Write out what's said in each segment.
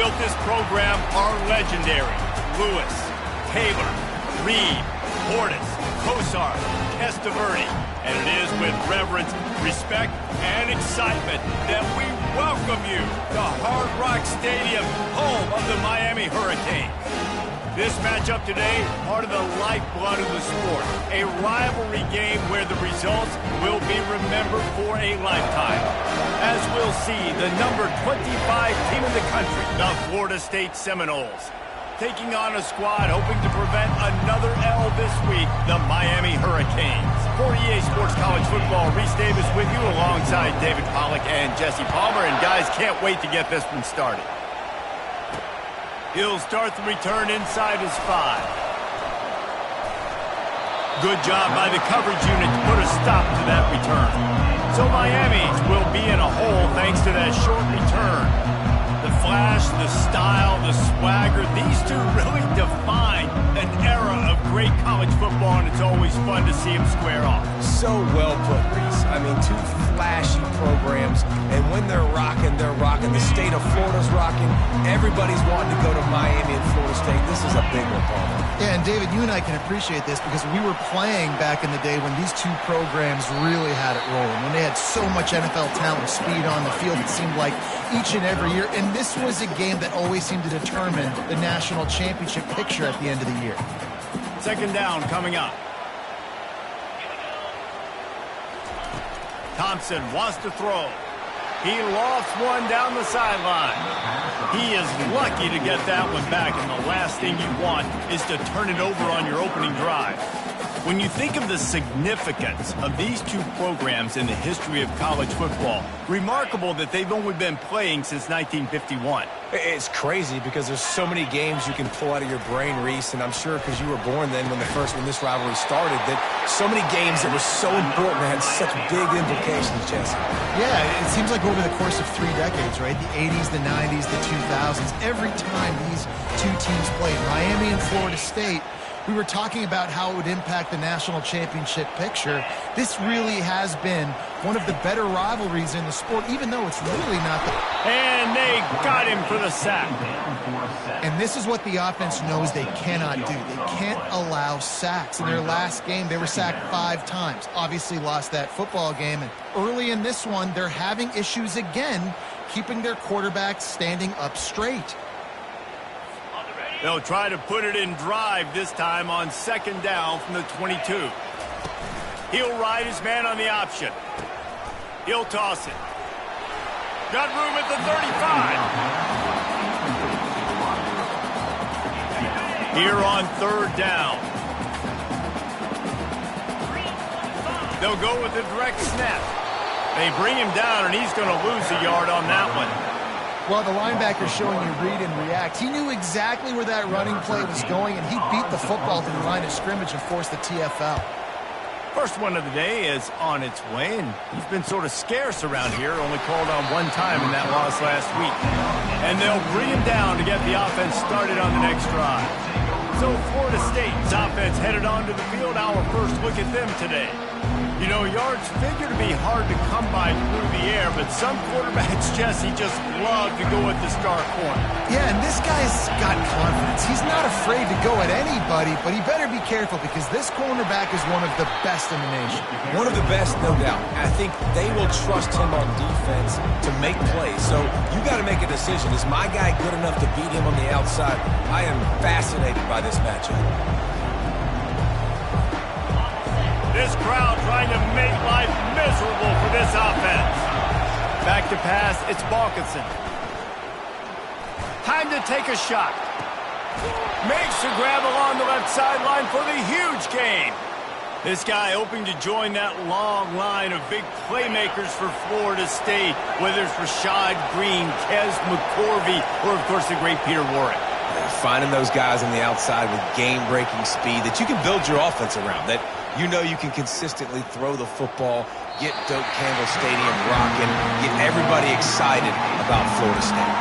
built this program are legendary. Lewis, Taylor, Reed, Portis, Kosar, Testaverde. And it is with reverence, respect, and excitement that we welcome you to Hard Rock Stadium, home of the Miami Hurricanes. This matchup today, part of the lifeblood of the sport. A rivalry game where the results will be remembered for a lifetime. As we'll see, the number 25 team in the country, the Florida State Seminoles, taking on a squad hoping to prevent another L this week, the Miami Hurricanes. For EA Sports College Football, Reese Davis with you alongside David Pollack and Jesse Palmer. And guys, can't wait to get this one started. He'll start the return inside his 5. Good job by the coverage unit to put a stop to that return. So Miami will be in a hole thanks to that short return. The flash, the style, the swagger, these two really define an era of great college football, and it's always fun to see them square off. So well put, Reese. I mean, two flashy programs, and when they're rocking, they're rocking. The state of Florida's rocking. Everybody's wanting to go to Miami and Florida State. This is a big one, Palmer. Yeah, and David, you and I can appreciate this because we were playing back in the day when these two programs really had it rolling, when they had so much NFL talent, speed on the field, it seemed like each and every year. And this was a game that always seemed to determine the national championship picture at the end of the year. Second down coming up. Thompson wants to throw. He lofts one down the sideline. He is lucky to get that one back, and the last thing you want is to turn it over on your opening drive. When you think of the significance of these two programs in the history of college football, remarkable that they've only been playing since 1951. It's crazy because there's so many games you can pull out of your brain, Reese, and I'm sure because you were born then when this rivalry started, that so many games that were so important and had such big implications, Jesse. Yeah, it seems like over the course of 3 decades, right? The 80s, the 90s, the 2000s, every time these two teams played, Miami and Florida State, we were talking about how it would impact the national championship picture. This really has been one of the better rivalries in the sport, even though it's really not the... And they got him for the sack. And this is what the offense knows they cannot do. They can't allow sacks. In their last game, they were sacked 5 times. Obviously lost that football game. And early in this one, they're having issues again, keeping their quarterback standing up straight. They'll try to put it in drive this time on second down from the 22. He'll ride his man on the option. He'll toss it. Got room at the 35. Here on third down. They'll go with a direct snap. They bring him down, and he's going to lose a yard on that one. Well, the linebacker's showing you read and react. He knew exactly where that running play was going, and he beat the football to the line of scrimmage and forced the TFL. First one of the day is on its way, and he's been sort of scarce around here, only called on one time in that loss last week. And they'll bring him down to get the offense started on the next drive. So Florida State's offense headed onto the field. Our first look at them today. You know, yards figure to be hard to come by through the air, but some quarterbacks, Jesse, just love to go at the star corner. Yeah, and this guy's got confidence. He's not afraid to go at anybody, but he better be careful because this cornerback is one of the best in the nation. One of the best, no doubt. I think they will trust him on defense to make plays. So you got to make a decision. Is my guy good enough to beat him on the outside? I am fascinated by this matchup. This crowd trying to make life miserable for this offense. Back to pass, it's Balkinson. Time to take a shot. Makes the grab along the left sideline for the huge gain. This guy hoping to join that long line of big playmakers for Florida State, whether it's Rashad Green, Kez McCorvey, or, of course, the great Peter Warrick. Finding those guys on the outside with game-breaking speed that you can build your offense around, that you know you can consistently throw the football, get Doak Campbell Stadium rocking, get everybody excited about Florida State.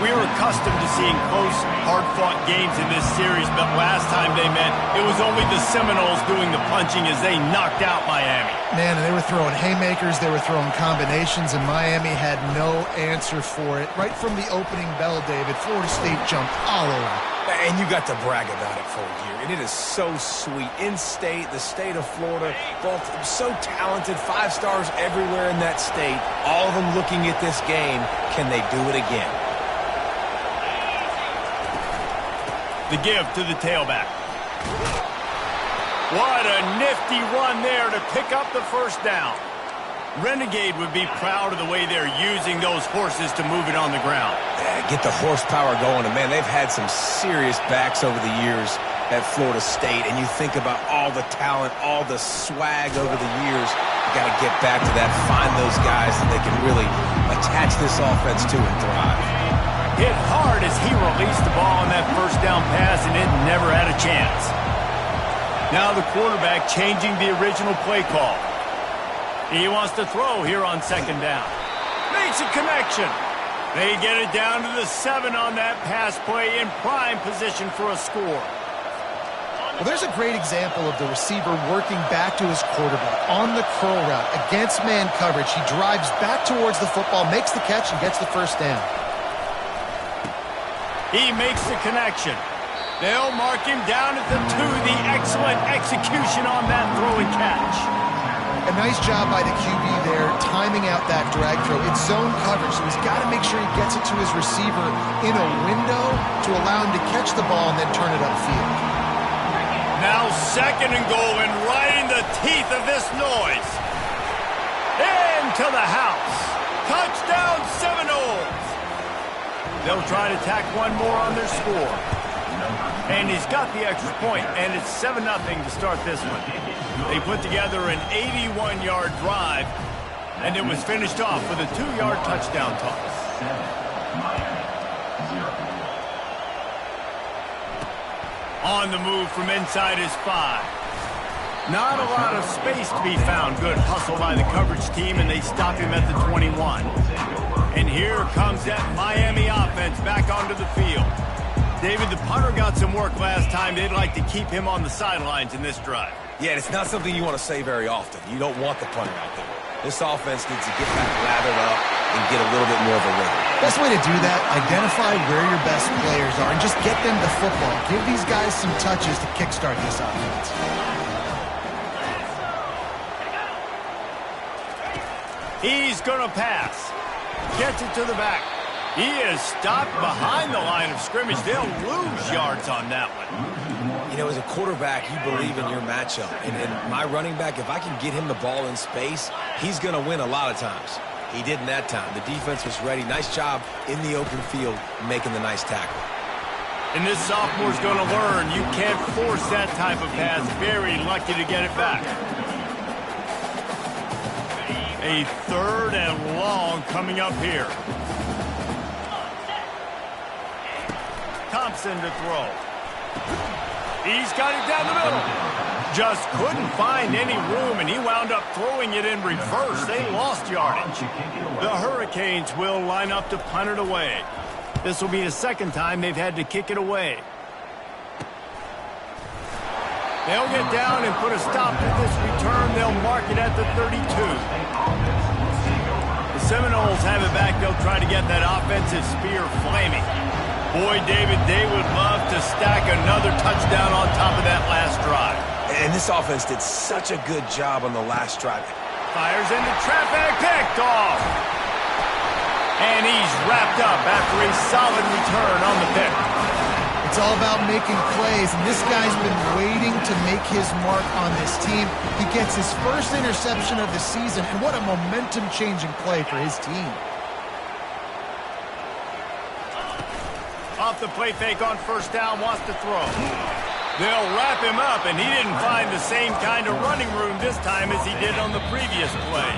We were accustomed to seeing close, hard-fought games in this series, but last time they met, it was only the Seminoles doing the punching as they knocked out Miami. Man, and they were throwing haymakers, they were throwing combinations, and Miami had no answer for it. Right from the opening bell, David, Florida State jumped all over. And you got to brag about it for a year, and it is so sweet. In-state, the state of Florida, both so talented, 5 stars everywhere in that state, all of them looking at this game. Can they do it again? The give to the tailback. What a nifty run there to pick up the first down. Renegade would be proud of the way they're using those horses to move it on the ground. Yeah, get the horsepower going. And, man, they've had some serious backs over the years at Florida State. And you think about all the talent, all the swag over the years. You got to get back to that, find those guys that they can really attach this offense to and thrive. Hit hard as he released the ball on that first down pass, and it never had a chance. Now the quarterback changing the original play call. He wants to throw here on second down. Makes a connection. They get it down to the 7 on that pass play in prime position for a score. Well, there's a great example of the receiver working back to his quarterback on the curl route against man coverage. He drives back towards the football, makes the catch, and gets the first down. He makes the connection. They'll mark him down at the 2. The excellent execution on that throw and catch. A nice job by the QB there, timing out that drag throw. It's zone coverage, so he's got to make sure he gets it to his receiver in a window to allow him to catch the ball and then turn it upfield. Now second and goal, and right in the teeth of this noise. Into the house. Touchdown Seminoles. They'll try to tack one more on their score. And he's got the extra point, and it's 7-0 to start this one. They put together an 81-yard drive, and it was finished off with a 2-yard touchdown toss. On the move from inside his 5. Not a lot of space to be found. Good hustle by the coverage team, and they stop him at the 21. And here comes that Miami offense back onto the field. David, the punter got some work last time. They'd like to keep him on the sidelines in this drive. Yeah, it's not something you want to say very often. You don't want the punter out there. This offense needs to get back lathered up and get a little bit more of a rhythm. Best way to do that, identify where your best players are and just get them the football. Give these guys some touches to kickstart this offense. He's going to pass. Gets it to the back. He is stopped behind the line of scrimmage. They'll lose yards on that one. You know, as a quarterback, you believe in your matchup. And my running back, if I can get him the ball in space, he's going to win a lot of times. He didn't that time. The defense was ready. Nice job in the open field making the nice tackle. And this sophomore's going to learn you can't force that type of pass. Very lucky to get it back. A 3rd and long coming up here. Thompson to throw. He's got it down the middle. Just couldn't find any room, and he wound up throwing it in reverse. They lost yardage. The Hurricanes will line up to punt it away. This will be the second time they've had to kick it away. They'll get down and put a stop to this return. They'll mark it at the 32. The Seminoles have it back. They'll try to get that offensive spear flaming. Boy, David, they would love to stack another touchdown on top of that last drive. And this offense did such a good job on the last drive. Fires into traffic, picked off. And he's wrapped up after a solid return on the pick. It's all about making plays, and this guy's been waiting to make his mark on this team. He gets his first interception of the season, and what a momentum-changing play for his team. Off the play fake on first down, wants to throw. They'll wrap him up, and he didn't find the same kind of running room this time as he did on the previous play.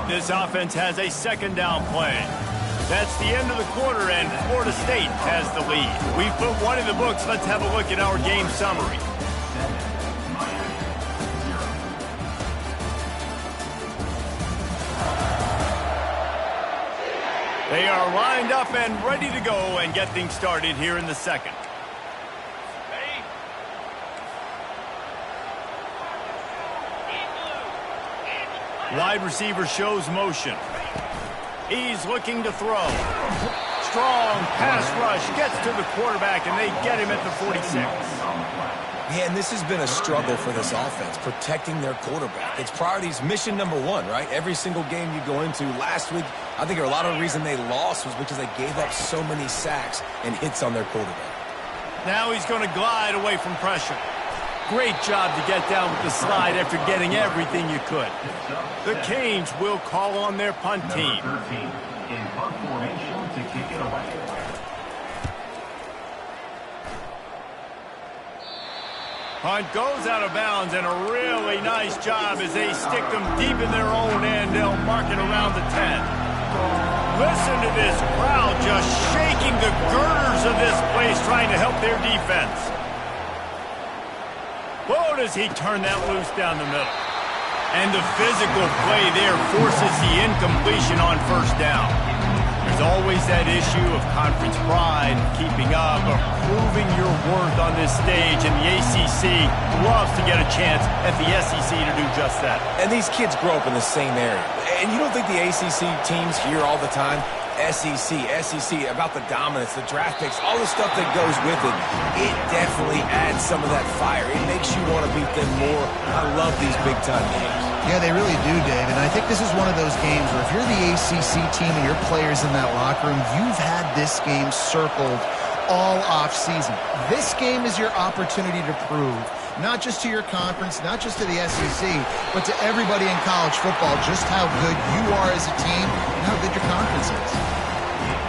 This offense has a second down play. That's the end of the quarter, and Florida State has the lead. We've put one in the books. Let's have a look at our game summary. They are lined up and ready to go and get things started here in the second. Wide receiver shows motion. He's looking to throw. Strong pass rush gets to the quarterback, and they get him at the 46. Yeah, and this has been a struggle for this offense, protecting their quarterback. It's priorities, mission number one, right? Every single game you go into. Last week, I think a lot of the reason they lost was because they gave up so many sacks and hits on their quarterback. Now he's going to glide away from pressure. Great job to get down with the slide after getting everything you could. The Canes will call on their punt team. Number 13 in punt formation to kick it away. Punt goes out of bounds, and a really nice job as they stick them deep in their own end. They'll mark it around the 10. Listen to this crowd just shaking the girders of this place, trying to help their defense. Whoa, does he turn that loose down the middle. And the physical play there forces the incompletion on first down. There's always that issue of conference pride, keeping up, or proving your worth on this stage, and the ACC loves to get a chance at the SEC to do just that. And these kids grow up in the same area. And you don't think the ACC teams hear all the time? SEC, about the dominance, the draft picks, all the stuff that goes with it. It definitely adds some of that fire. It makes you want to beat them more. I love these big-time games. Yeah, they really do, Dave. And I think this is one of those games where if you're the ACC team and your players in that locker room, you've had this game circled all off-season. This game is your opportunity to prove, not just to your conference, not just to the SEC, but to everybody in college football, just how good you are as a team and how good your conference is.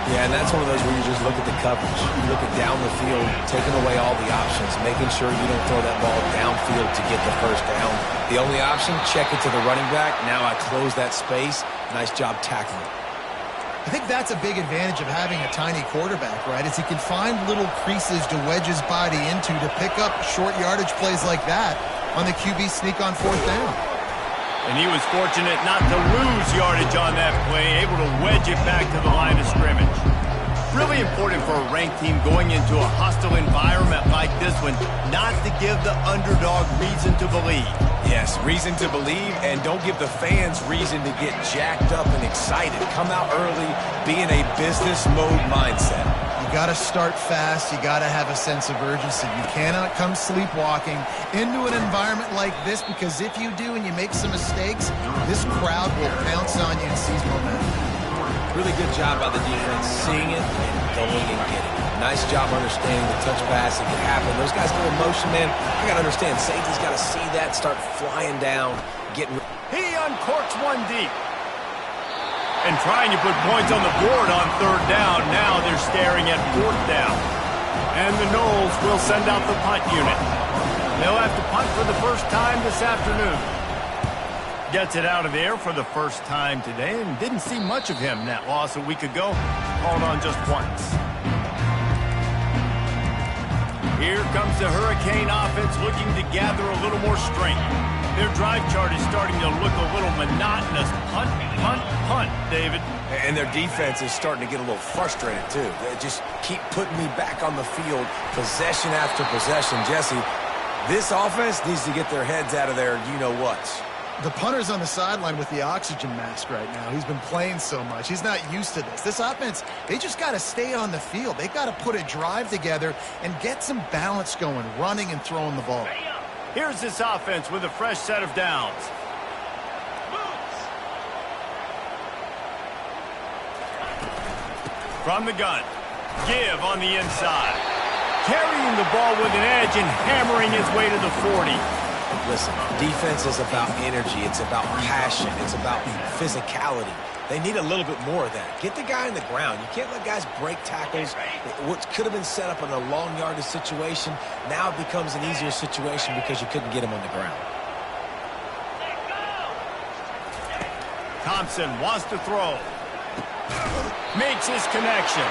Yeah, and that's one of those where you just look at the coverage. You look at down the field, taking away all the options, making sure you don't throw that ball downfield to get the first down. The only option, check it to the running back. Now I close that space. Nice job tackling. I think that's a big advantage of having a tiny quarterback, right? Is he can find little creases to wedge his body into to pick up short yardage plays like that on the QB sneak on fourth down. And he was fortunate not to lose yardage on that play, able to wedge it back to the line of scrimmage. Really important for a ranked team going into a hostile environment like this one, not to give the underdog reason to believe. Yes, reason to believe, and don't give the fans reason to get jacked up and excited. Come out early, be in a business mode mindset. You got to start fast. You got to have a sense of urgency. You cannot come sleepwalking into an environment like this, because if you do and you make some mistakes, this crowd will pounce on you and seize momentum. Really good job by the defense, seeing it and going and getting it. Nice job understanding the touch pass that can happen. Those guys go in motion, man. I got to understand, safety's got to see that, start flying down, getting... He uncorks one deep. And trying to put points on the board on third down. Now they're staring at fourth down. And the Noles will send out the punt unit. They'll have to punt for the first time this afternoon. Gets it out of there for the first time today, and didn't see much of him. That loss a week ago, called on just once. Here comes the Hurricane offense looking to gather a little more strength. Their drive chart is starting to look a little monotonous. Punt, punt, punt, David. And their defense is starting to get a little frustrated, too. They just keep putting me back on the field, possession after possession. Jesse, this offense needs to get their heads out of their you-know-whats. The punter's on the sideline with the oxygen mask right now. He's been playing so much. He's not used to this. This offense, they just got to stay on the field. They got to put a drive together and get some balance going, running and throwing the ball. Here's this offense with a fresh set of downs. From the gun. Give on the inside. Carrying the ball with an edge and hammering his way to the 40. Listen, defense is about energy. It's about passion. It's about physicality. They need a little bit more of that. Get the guy on the ground. You can't let guys break tackles. What could have been set up in a long yardage situation, now it becomes an easier situation because you couldn't get him on the ground. Thompson wants to throw. Makes his connection.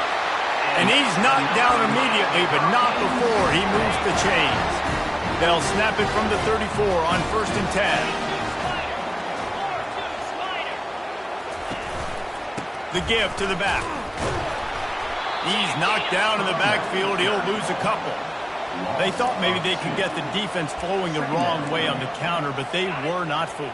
And he's knocked down immediately, but not before he moves the chains. They'll snap it from the 34 on 1st and 10. The give to the back. He's knocked down in the backfield. He'll lose a couple. They thought maybe they could get the defense flowing the wrong way on the counter, but they were not fooled.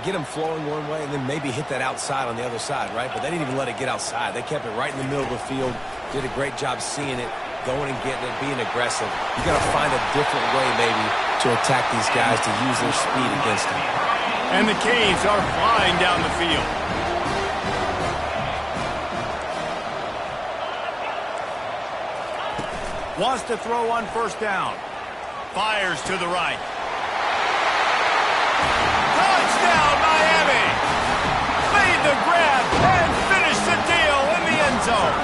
Get them flowing one way and then maybe hit that outside on the other side, right? But they didn't even let it get outside. They kept it right in the middle of the field, did a great job seeing it, going and getting it, being aggressive. You got to find a different way maybe to attack these guys, to use their speed against them. And the Canes are flying down the field. Wants to throw on first down. Fires to the right. Touchdown, Miami! Made the grab and finished the deal in the end zone.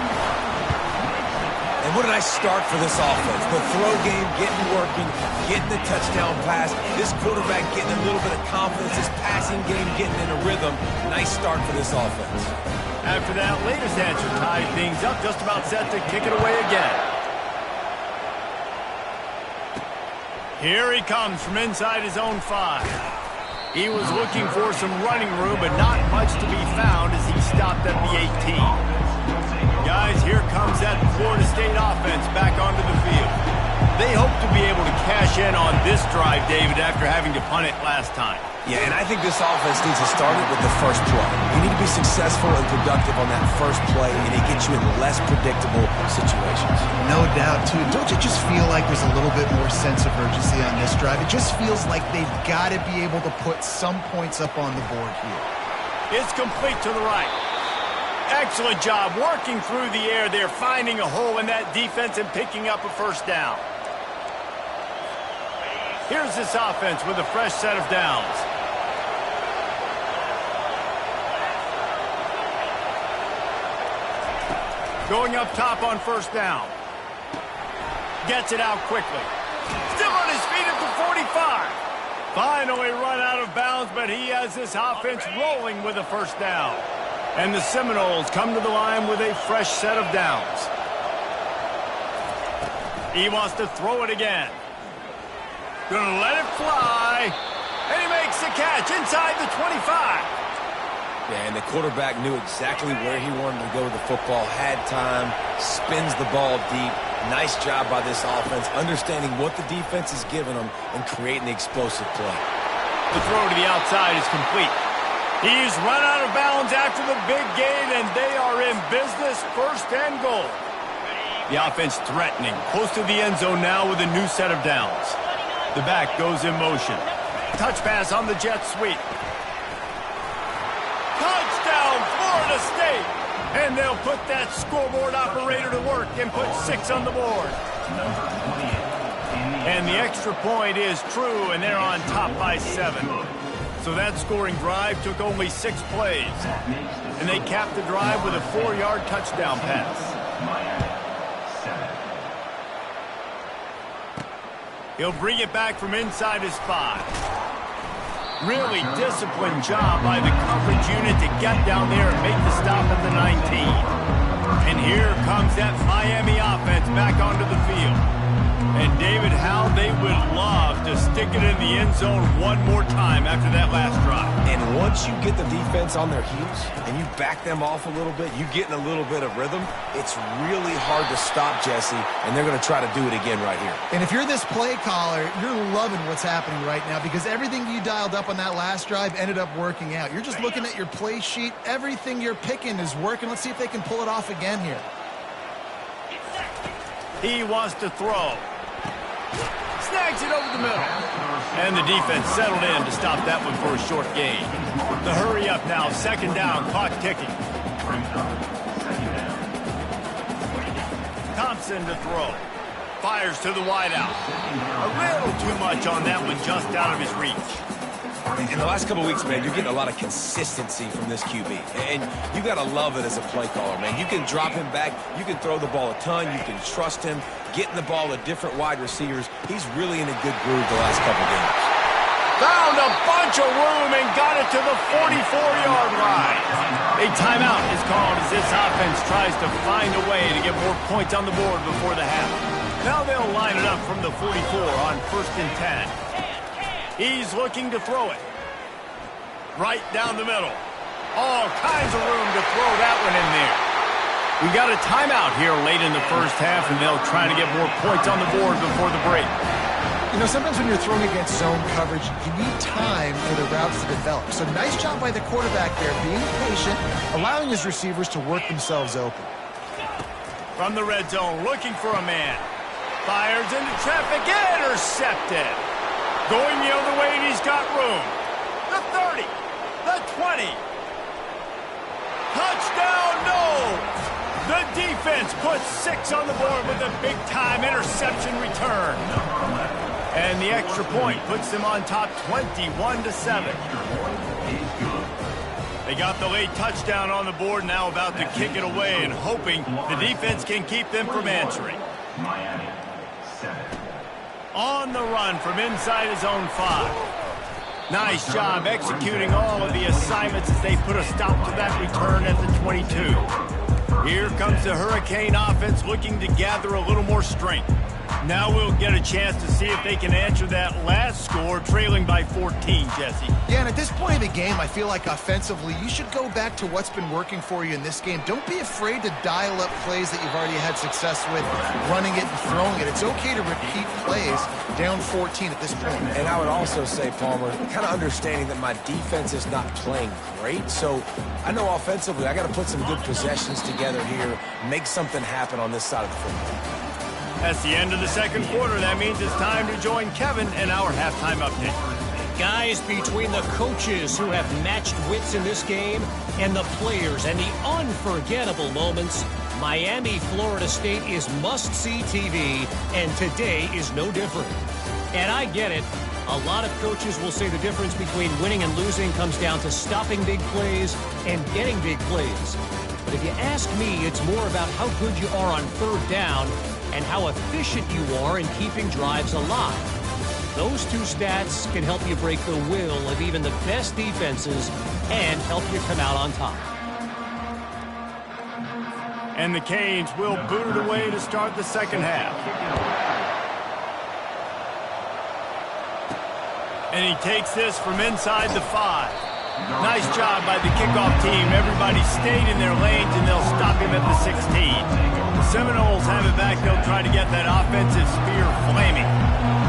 And what a nice start for this offense. The throw game getting working, getting the touchdown pass. This quarterback getting a little bit of confidence. This passing game getting in a rhythm. Nice start for this offense. After that latest answer tied things up, just about set to kick it away again. Here he comes from inside his own 5. He was looking for some running room, but not much to be found as he stopped at the 18. Guys, here comes that Florida State offense back onto the field. They hope to be able to cash in on this drive, David, after having to punt it last time. Yeah, and I think this offense needs to start it with the first play. You need to be successful and productive on that first play, and it gets you in less predictable situations. No doubt, too. Don't you just feel like there's a little bit more sense of urgency on this drive? It just feels like they've got to be able to put some points up on the board here. It's complete to the right. Excellent job working through the air there, finding a hole in that defense and picking up a first down. Here's this offense with a fresh set of downs. Going up top on first down. Gets it out quickly. Still on his feet at the 45. Finally run out of bounds, but he has this offense rolling with a first down. And the Seminoles come to the line with a fresh set of downs. He wants to throw it again. Gonna let it fly. And he makes the catch inside the 25. Yeah, and the quarterback knew exactly where he wanted to go with the football, had time, spins the ball deep. Nice job by this offense, understanding what the defense is giving them and creating the explosive play. The throw to the outside is complete. He's run out of bounds after the big gain, and they are in business, first and goal. The offense threatening, close to the end zone now with a new set of downs. The back goes in motion. Touch pass on the jet sweep. Touchdown, Florida State! And they'll put that scoreboard operator to work and put 6 on the board. And the extra point is true, and they're on top by 7. So that scoring drive took only 6 plays. And they capped the drive with a 4-yard touchdown pass. He'll bring it back from inside his 5. Really disciplined job by the coverage unit to get down there and make the stop at the 19. And here comes that Miami offense back onto the field. And David, how they would love to stick it in the end zone one more time after that last drive. And once you get the defense on their heels and you back them off a little bit, you get in a little bit of rhythm, it's really hard to stop, Jesse, and they're going to try to do it again right here. And if you're this play caller, you're loving what's happening right now because everything you dialed up on that last drive ended up working out. You're just looking at your play sheet. Everything you're picking is working. Let's see if they can pull it off again here. He wants to throw. Snags it over the middle. And the defense settled in to stop that one for a short gain. The hurry up now, second down, clock ticking. Thompson to throw. Fires to the wideout. A little too much on that one, just out of his reach. In the last couple of weeks, man, you're getting a lot of consistency from this QB. And you got to love it as a play caller, man. You can drop him back. You can throw the ball a ton. You can trust him, getting the ball to different wide receivers. He's really in a good groove the last couple of games. Found a bunch of room and got it to the 44-yard line. A timeout is called as this offense tries to find a way to get more points on the board before the half. Now they'll line it up from the 44 on 1st and 10. He's looking to throw it. Right down the middle. All kinds of room to throw that one in there. We got a timeout here late in the first half, and they'll try to get more points on the board before the break. You know, sometimes when you're throwing against zone coverage, you need time for the routes to develop. So nice job by the quarterback there, being patient, allowing his receivers to work themselves open. From the red zone, looking for a man. Fires into traffic, intercepted. Going the other way, and he's got room. The 30, the 20. Touchdown, no! The defense puts 6 on the board with a big-time interception return. And the extra point puts them on top 21-7. They got the late touchdown on the board, now about to kick it away and hoping the defense can keep them from answering. Miami, 7. On the run from inside his own 5. Nice job executing all of the assignments as they put a stop to that return at the 22. Here comes the Hurricane offense looking to gather a little more strength. Now we'll get a chance to see if they can answer that last score, trailing by 14, Jesse. Yeah, and at this point of the game, I feel like offensively, you should go back to what's been working for you in this game. Don't be afraid to dial up plays that you've already had success with, running it and throwing it. It's okay to repeat plays down 14 at this point. And I would also say, Palmer, kind of understanding that my defense is not playing great. So I know offensively, I got to put some good possessions together here, make something happen on this side of the football. That's the end of the second quarter. That means it's time to join Kevin in our halftime update. Guys, between the coaches who have matched wits in this game and the players and the unforgettable moments, Miami, Florida State is must-see TV, and today is no different. And I get it. A lot of coaches will say the difference between winning and losing comes down to stopping big plays and getting big plays. But if you ask me, it's more about how good you are on third down and how efficient you are in keeping drives alive. Those two stats can help you break the will of even the best defenses and help you come out on top. And the Canes will boot it away to start the second half. And he takes this from inside the 5. Nice job by the kickoff team. Everybody stayed in their lanes, and they'll stop him at the 16. The Seminoles have it back. They'll try to get that offensive spear flaming.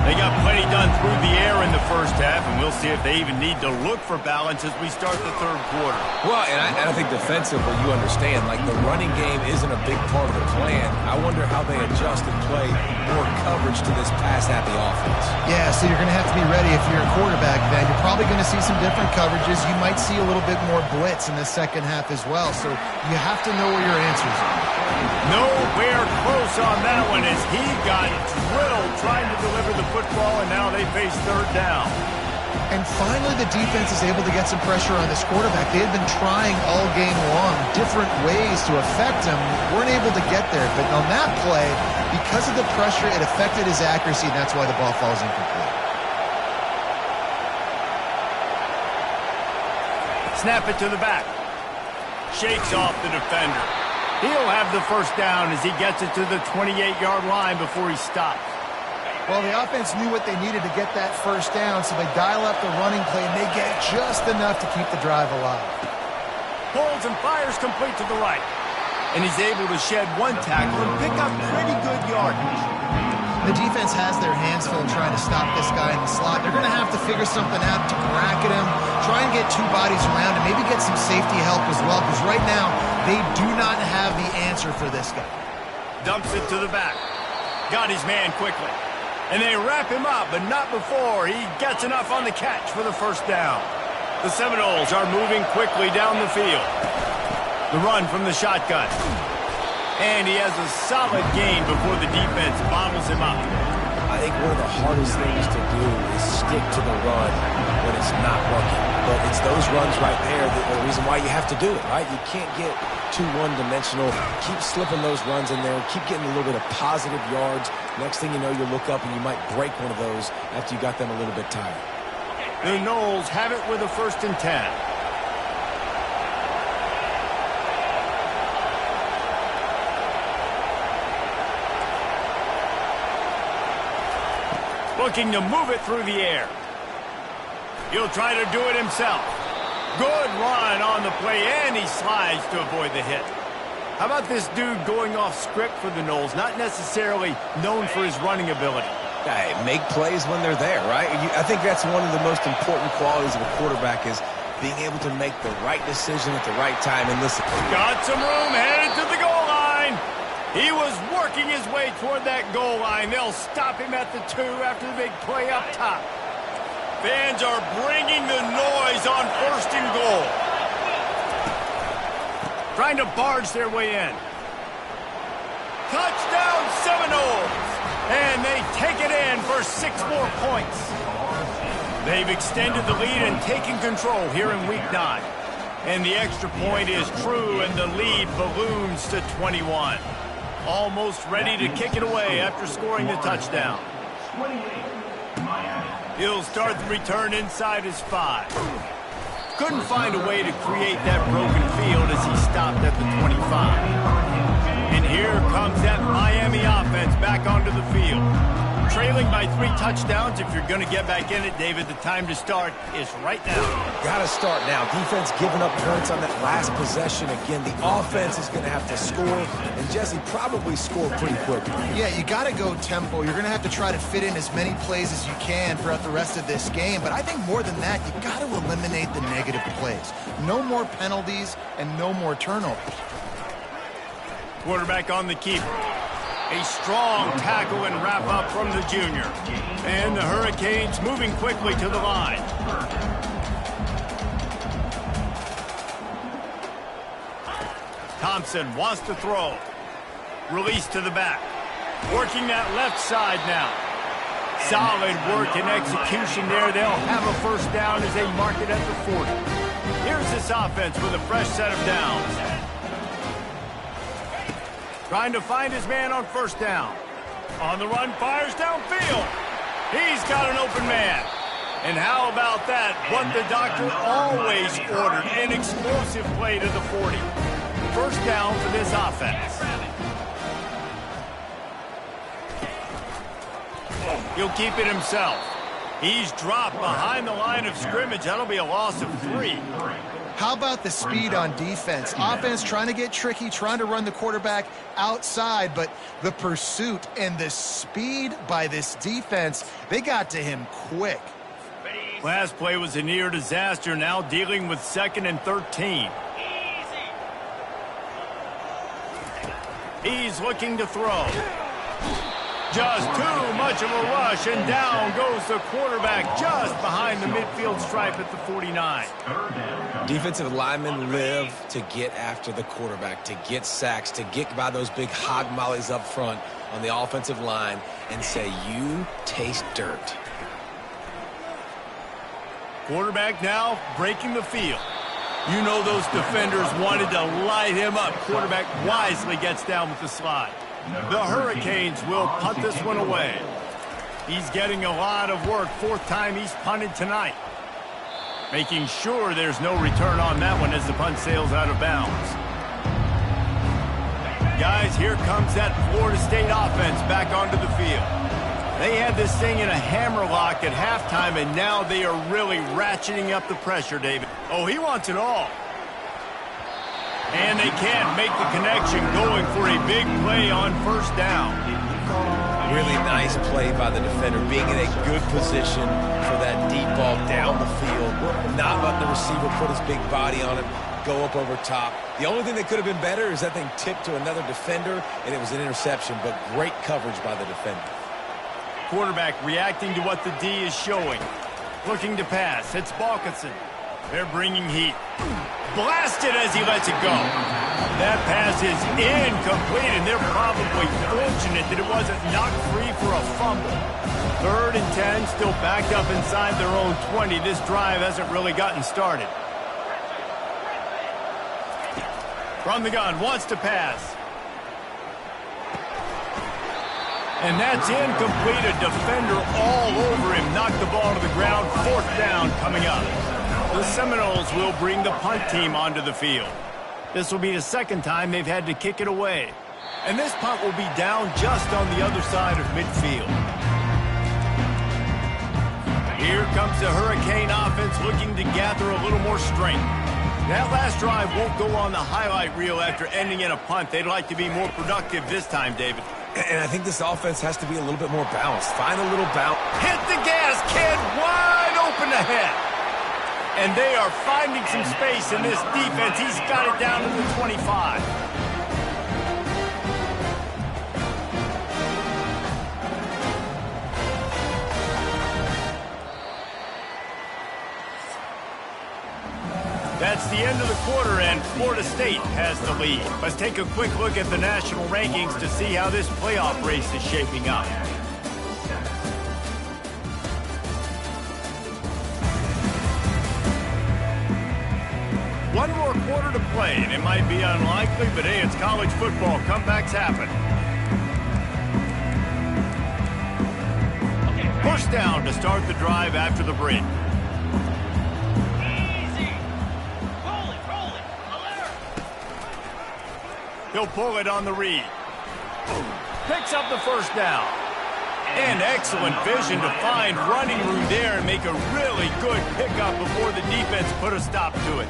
They got plenty done through the air in the first half, and we'll see if they even need to look for balance as we start the third quarter. Well, and I think defensively, you understand, like the running game isn't a big part of the plan. I wonder how they adjust and play more coverage to this pass-happy offense. Yeah, so you're going to have to be ready if you're a quarterback then. You're probably going to see some different coverages. You might see a little bit more blitz in the second half as well, so you have to know where your answers are. Nowhere close on that one as he got drilled trying to deliver the football, and now they face third down. And finally, the defense is able to get some pressure on this quarterback. They had been trying all game long different ways to affect him. Weren't able to get there. But on that play, because of the pressure, it affected his accuracy, and that's why the ball falls incomplete. Snap it to the back. Shakes off the defender. He'll have the first down as he gets it to the 28-yard line before he stops. Well, the offense knew what they needed to get that first down, so they dial up the running play, and they get just enough to keep the drive alive. Pulls and fires complete to the right. And he's able to shed one tackle and pick up pretty good yardage. The defense has their hands full trying to stop this guy in the slot. They're going to have to figure something out to bracket him, try and get two bodies around him, maybe get some safety help as well, because right now they do not have the answer for this guy. Dumps it to the back. Got his man quickly. And they wrap him up, but not before he gets enough on the catch for the first down. The Seminoles are moving quickly down the field. The run from the shotgun. And he has a solid gain before the defense bottles him up. I think one of the hardest things to do is stick to the run when it's not working. But it's those runs right there that are the reason why you have to do it, right? You can't get too one-dimensional. Keep slipping those runs in there. Keep getting a little bit of positive yards. Next thing you know, you look up and you might break one of those after you got them a little bit tired. The Noles have it with a 1st and 10. Looking to move it through the air. He'll try to do it himself. Good run on the play, and he slides to avoid the hit. How about this dude going off script for the Noles, not necessarily known for his running ability? Hey, make plays when they're there, right? I think that's one of the most important qualities of a quarterback is being able to make the right decision at the right time. And listen. Got some room, headed to the goal line. He was working his way toward that goal line. They'll stop him at the 2 after the big play up top. Fans are bringing the noise on 1st and goal. Trying to barge their way in. Touchdown Seminoles! And they take it in for 6 more points. They've extended the lead and taken control here in Week 9. And the extra point is true, and the lead balloons to 21. Almost ready to kick it away after scoring the touchdown. He'll start the return inside his 5. Couldn't find a way to create that broken field as he stopped at the 25. And here comes that Miami offense back onto the field. Trailing by 3 touchdowns. If you're going to get back in it, David, the time to start is right now. Got to start now. Defense giving up points on that last possession. Again, the offense is going to have to score, and Jesse probably score pretty quickly. Yeah, you got to go tempo. You're going to have to try to fit in as many plays as you can throughout the rest of this game. But I think more than that, you got to eliminate the negative plays. No more penalties and no more turnovers. Quarterback on the keeper. A strong tackle and wrap up from the junior. And the Hurricanes moving quickly to the line. Thompson wants to throw. Release to the back. Working that left side now. Solid work and execution there. They'll have a 1st down as they mark it at the 40. Here's this offense with a fresh set of downs. Trying to find his man on 1st down. On the run, fires downfield. He's got an open man. And how about that? What the doctor always ordered, an explosive play to the 40. 1st down for this offense. He'll keep it himself. He's dropped behind the line of scrimmage. That'll be a loss of 3. How about the speed on defense? Offense trying to get tricky, trying to run the quarterback outside, but the pursuit and the speed by this defense, they got to him quick. Last play was a near disaster, now dealing with 2nd and 13. He's looking to throw. Just too much of a rush, and down goes the quarterback just behind the midfield stripe at the 49. Defensive linemen live to get after the quarterback, to get sacks, to get by those big hog mollies up front on the offensive line and say, you taste dirt. Quarterback now breaking the field. You know those defenders wanted to light him up. Quarterback wisely gets down with the slide. The Hurricanes will punt this one away. He's getting a lot of work. 4th time he's punted tonight. Making sure there's no return on that one as the punt sails out of bounds. Guys, here comes that Florida State offense back onto the field. They had this thing in a hammerlock at halftime, and now they are really ratcheting up the pressure, David. Oh, he wants it all. And they can't make the connection, going for a big play on 1st down. Really nice play by the defender, being in a good position for that deep ball down the field, not letting the receiver put his big body on it, go up over top. The only thing that could have been better is that thing tipped to another defender, and it was an interception, but great coverage by the defender. Quarterback reacting to what the D is showing. Looking to pass. It's Balkinson. They're bringing heat. Blasted as he lets it go. That pass is incomplete, and they're probably fortunate that it wasn't knocked free for a fumble. 3rd and 10, still backed up inside their own 20. This drive hasn't really gotten started. From the gun, wants to pass. And that's incomplete. A defender all over him. Knocked the ball to the ground. 4th down coming up. The Seminoles will bring the punt team onto the field. This will be the 2nd time they've had to kick it away. And this punt will be down just on the other side of midfield. Here comes the Hurricane offense looking to gather a little more strength. That last drive won't go on the highlight reel after ending in a punt. They'd like to be more productive this time, David. And I think this offense has to be a little bit more balanced. Find a little balance. Hit the gas, kid. Wide open ahead. And they are finding some space in this defense. He's got it down to the 25. That's the end of the quarter, and Florida State has the lead. Let's take a quick look at the national rankings to see how this playoff race is shaping up. One more quarter to play, and it might be unlikely, but hey, it's college football. Comebacks happen. Push down to start the drive after the break. He'll pull it on the read. Picks up the first down. And excellent vision to find running room there and make a really good pickup before the defense put a stop to it.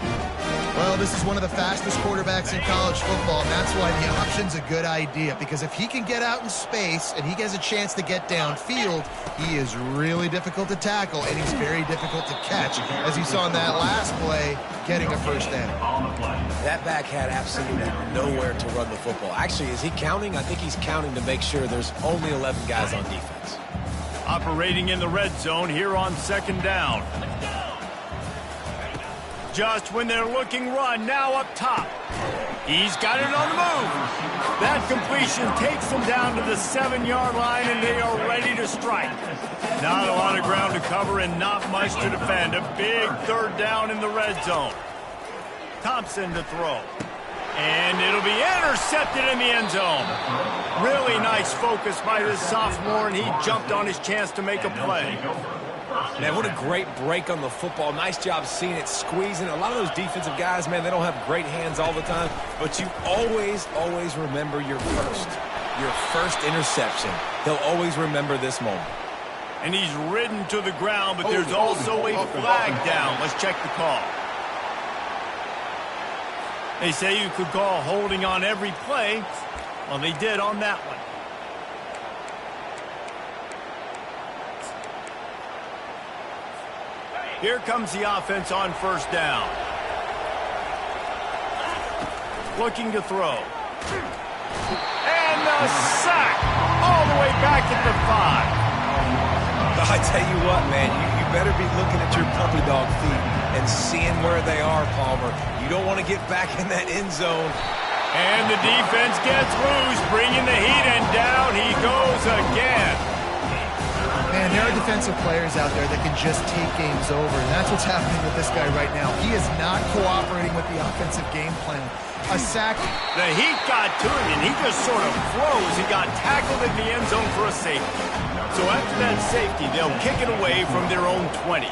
Well, this is one of the fastest quarterbacks in college football, and that's why the option's a good idea. Because if he can get out in space and he has a chance to get downfield, he is really difficult to tackle, and he's very difficult to catch. As you saw in that last play, getting a first down. That back had absolutely nowhere to run the football. Actually, is he counting? I think he's counting to make sure there's only 11 guys on defense. Operating in the red zone here on second down. Just when they're looking run, now up top. He's got it on the move. That completion takes them down to the 7-yard line, and they are ready to strike. Not a lot of ground to cover and not much to defend. A big third down in the red zone. Thompson to throw. And it'll be intercepted in the end zone. Really nice focus by this sophomore, and he jumped on his chance to make a play. Man, what a great break on the football. Nice job seeing it, squeezing. A lot of those defensive guys, man, they don't have great hands all the time, but you always, always remember your first interception. They'll always remember this moment. And he's ridden to the ground, but there's also a flag down. Let's check the call. They say you could call holding on every play. Well, they did on that one. Here comes the offense on first down. Looking to throw. And the sack all the way back at the 5. I tell you what, man, you better be looking at your puppy dog feet and seeing where they are, Palmer. You don't want to get back in that end zone. And the defense gets loose, bringing the heat, and down he goes again. Man, there are defensive players out there that can just take games over, and that's what's happening with this guy right now. He is not cooperating with the offensive game plan. A sack. The heat got to him, and he just sort of froze. He got tackled in the end zone for a safety. So after that safety, they'll kick it away from their own 20.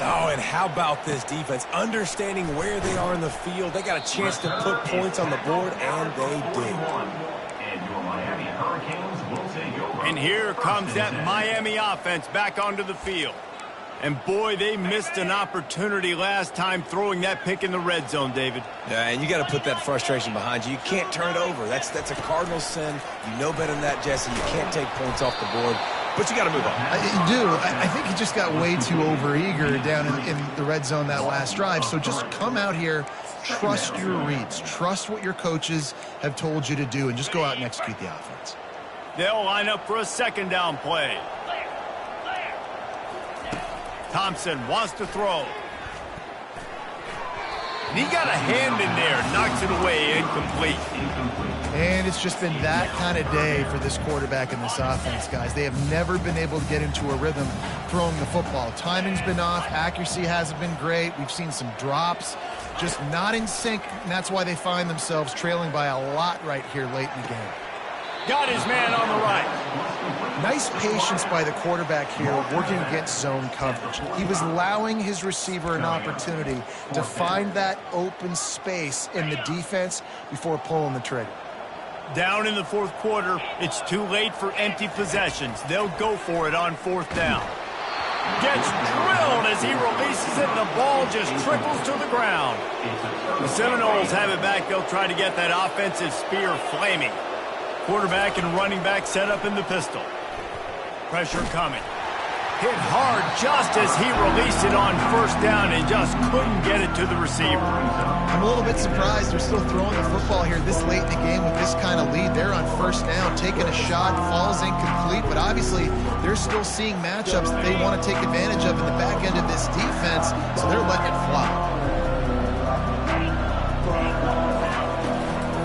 Oh, and how about this defense? Understanding where they are in the field. They got a chance to put points on the board, and they did. And here comes that Miami offense back onto the field. And boy, they missed an opportunity last time throwing that pick in the red zone, David. Yeah, and you got to put that frustration behind you. You can't turn it over. That's a cardinal sin. You know better than that, Jesse. You can't take points off the board. But you got to move on. You do. I think he just got way too overeager down in the red zone that last drive. So just come out here, trust your reads, trust what your coaches have told you to do, and just go out and execute the offense. They'll line up for a second down play. Thompson wants to throw. And he got a hand in there, knocks it away, incomplete. And it's just been that kind of day for this quarterback and this offense, guys. They have never been able to get into a rhythm throwing the football. Timing's been off. Accuracy hasn't been great. We've seen some drops. Just not in sync, and that's why they find themselves trailing by a lot right here late in the game. Got his man on the right. Nice patience by the quarterback here working against zone coverage. He was allowing his receiver an opportunity to find that open space in the defense before pulling the trigger. Down in the fourth quarter, it's too late for empty possessions. They'll go for it on fourth down. Gets drilled as he releases it, and the ball just trickles to the ground. The Seminoles have it back. They'll try to get that offensive spear flaming. Quarterback and running back set up in the pistol. Pressure coming. Hit hard just as he released it on first down and just couldn't get it to the receiver. I'm a little bit surprised they're still throwing the football here this late in the game with this kind of lead. They're on first down, taking a shot, falls incomplete, but obviously they're still seeing matchups that they want to take advantage of in the back end of this defense, so they're letting it fly.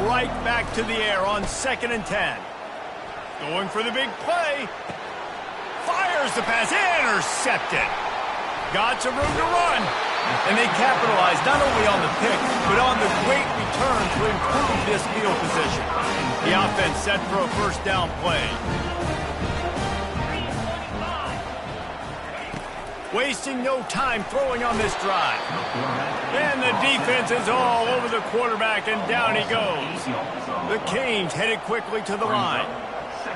Right back to the air on 2nd and 10. Going for the big play. Fires the pass, intercepted. Got some room to run. And they capitalized not only on the pick, but on the great return to improve this field position. The offense set for a first down play. Wasting no time throwing on this drive. And the defense is all over the quarterback, and down he goes. The Canes headed quickly to the line.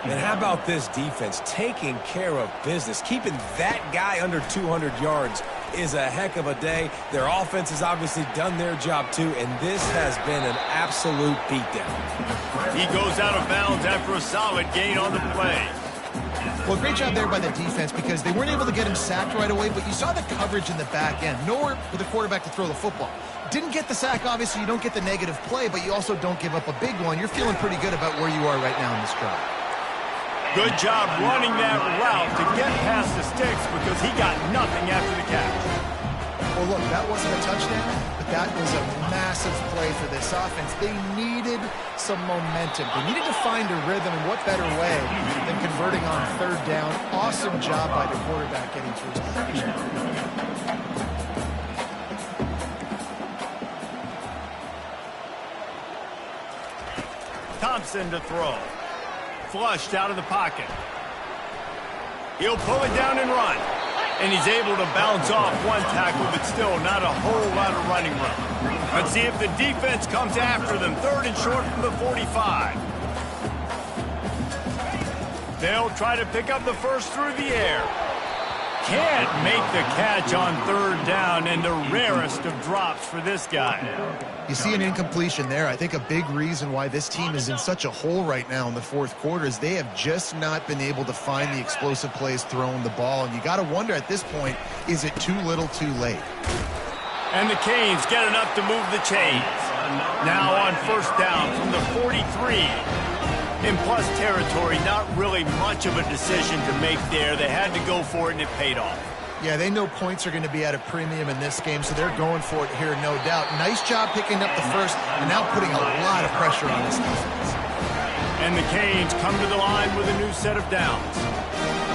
And how about this defense taking care of business? Keeping that guy under 200 yards is a heck of a day. Their offense has obviously done their job too, and this has been an absolute beatdown. He goes out of bounds after a solid gain on the play. Well, great job there by the defense because they weren't able to get him sacked right away, but you saw the coverage in the back end. Nowhere for the quarterback to throw the football. Didn't get the sack, obviously. You don't get the negative play, but you also don't give up a big one. You're feeling pretty good about where you are right now in this drive. Good job running that route to get past the sticks because he got nothing after the catch. Well, look, that wasn't a touchdown, but that was a massive play for this offense. They needed some momentum. They needed to find a rhythm, and what better way than converting on third down. Awesome job by the quarterback getting through his position. Thompson to throw. Flushed out of the pocket. He'll pull it down and run. And he's able to bounce off one tackle, but still not a whole lot of running room. Let's see if the defense comes after them. 3rd and short from the 45. They'll try to pick up the first through the air. Can't make the catch on 3rd down, and the rarest of drops for this guy. You see an incompletion there. I think a big reason why this team is in such a hole right now in the 4th quarter is they have just not been able to find the explosive plays throwing the ball. And you got to wonder at this point, is it too little too late? And the Canes get enough to move the chains. Now on first down from the 43. In plus territory, not really much of a decision to make there. They had to go for it, and it paid off. Yeah, they know points are going to be at a premium in this game, so they're going for it here, no doubt. Nice job picking up the first, and now putting a lot of pressure on this defense. And the Canes come to the line with a new set of downs.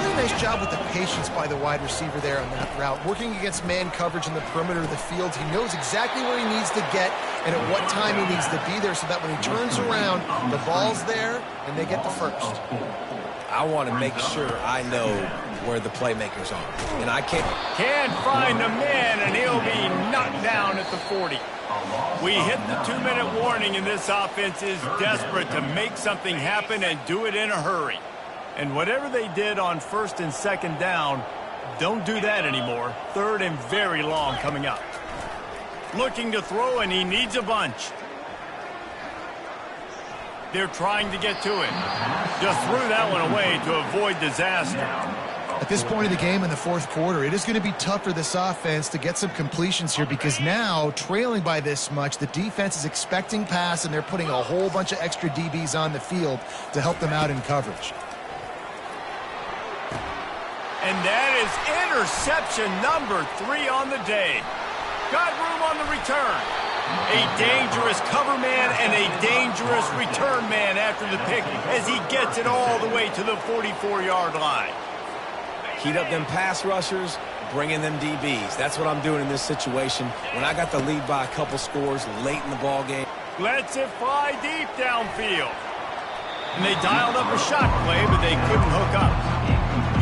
Really nice job with the patience by the wide receiver there on that route. Working against man coverage in the perimeter of the field, he knows exactly where he needs to get and at what time he needs to be there so that when he turns around, the ball's there, and they get the first. I want to make sure I know where the playmakers are. And I can't find a man, and he'll be knocked down at the 40. We hit the 2-minute warning, and this offense is desperate to make something happen and do it in a hurry. And whatever they did on 1st and 2nd down, don't do that anymore. 3rd and very long coming up. Looking to throw, and he needs a bunch. They're trying to get to it. Just threw that one away to avoid disaster. At this point of the game in the 4th quarter, it is going to be tough for this offense to get some completions here because now, trailing by this much, the defense is expecting pass, and they're putting a whole bunch of extra DBs on the field to help them out in coverage. And that is interception number 3 on the day. Got room on the return. A dangerous cover man and a dangerous return man after the pick as he gets it all the way to the 44-yard line. heat up them pass rushers, bring in them DBs. That's what I'm doing in this situation. When I got the lead by a couple scores late in the ball game. Lets it fly deep downfield. And they dialed up a shot play, but they couldn't hook up.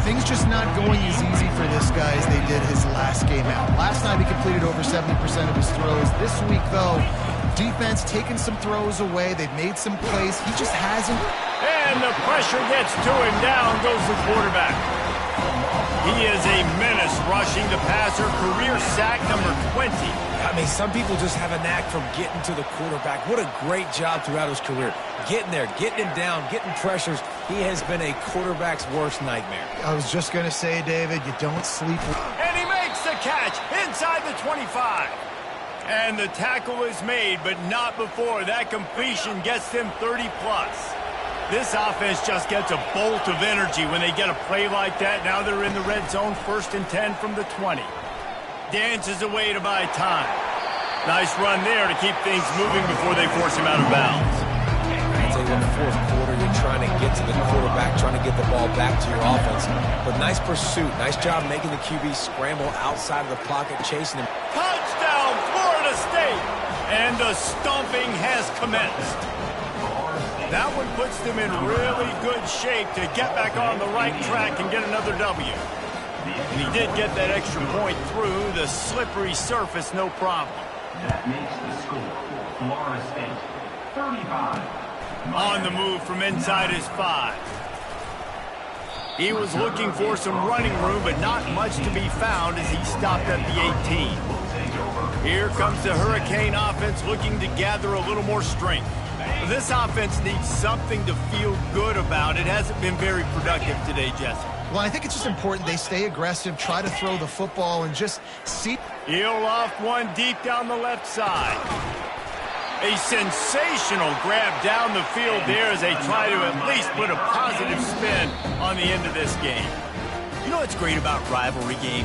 Things just not going as easy for this guy as they did his last game out. Last night he completed over 70% of his throws. This week, though, defense taking some throws away. They've made some plays. He just hasn't. And the pressure gets to him. Down goes the quarterback. He is a menace rushing the passer, career sack number 20. I mean, some people just have a knack for getting to the quarterback. What a great job throughout his career. Getting there, getting him down, getting pressures. He has been a quarterback's worst nightmare. I was just going to say, David, you don't sleep. And he makes the catch inside the 25. And the tackle is made, but not before that completion gets them 30-plus. This offense just gets a bolt of energy when they get a play like that. Now they're in the red zone, 1st and 10 from the 20. Dances away to buy time. Nice run there to keep things moving before they force him out of bounds. I'll tell you what, the 4th quarter, you're trying to get to the quarterback, trying to get the ball back to your offense. But nice pursuit. Nice job making the QB scramble outside of the pocket, chasing him. Touchdown, Florida State! And the stomping has commenced. That one puts them in really good shape to get back on the right track and get another W. And he did get that extra point through the slippery surface, no problem. That makes the score Florida State 35. On the move from inside his 5. He was looking for some running room, but not much to be found as he stopped at the 18. Here comes the Hurricane offense looking to gather a little more strength. This offense needs something to feel good about. It hasn't been very productive today, Jesse. Well, I think it's just important they stay aggressive, try to throw the football, and just see. He'll off one deep down the left side. A sensational grab down the field there as they try to at least put a positive spin on the end of this game. You know what's great about rivalry games?